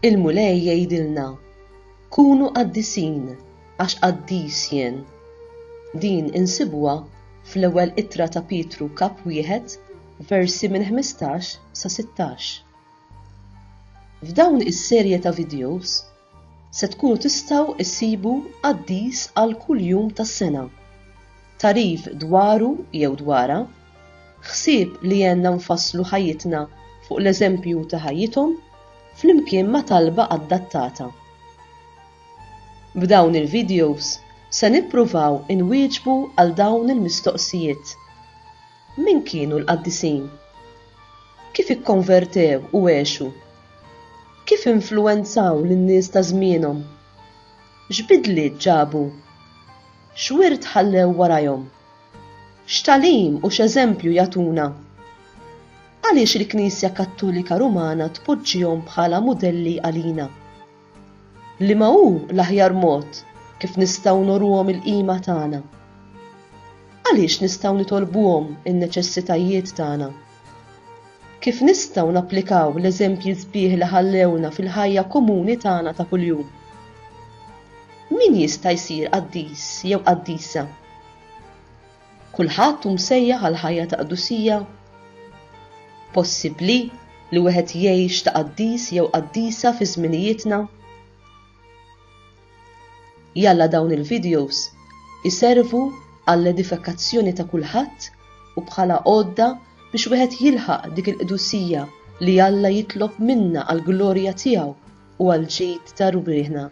Il-mulej jgħidilna kunu qaddisin għax qaddis jien. Din insibuha fl-ewwel ittra ta' Pietru kap 1 versi minn 15 sa 16. F'dawn is-serje ta' vidjos se tkunu tistgħu issibu qaddis għal kuljum tas-sena, tarif dwaru jew dwarha, ħsieb li jenna nfasslu ħajjitna fuq l-eżempju ta' ħajjithom flimkien ma' talba adattata. B'dawn il-vidjos se nippruvaw inwieġbu għal dawn il-mistoqsijiet. Min kienu l-qaddisin? Kif ikkonvertew u għexu? Kif influwenzaw lin-nies ta' żmienhom? X'bidliet ġabu? X'wirt ħallew warajhom? X'talim u x'eżempju jagħtuna? Għaliex il-Knisja Kattolika Rumana tpoġġihom bħala mudelli għalina? Liema hu l-aħjar mod kif nistgħu nurruhom il-qima tagħna? Għaliex nistgħu nitolbuhom in-neċessitajiet tagħna? Kif nistgħu napplikaw l-eżempji sbieħ li ħallewna fil-ħajja komuni tagħna ta' kuljum? Min jista' jsir qaddis jew qaddisa? Kulħadd hu msejjaħ għal ħajja ta' qdusija? Possibbli li wieħed jgħix ta' qaddis jew qaddisa fi żminijietna? Jalla dawn il-vidjos iservu għall-edifikazzjoni ta' kulħadd u bħala għodda biex wieħed jilħaq dik il-qdusija li Alla jitlob minna għall-glorja tiegħu u għall ġid ta' rubrieħna.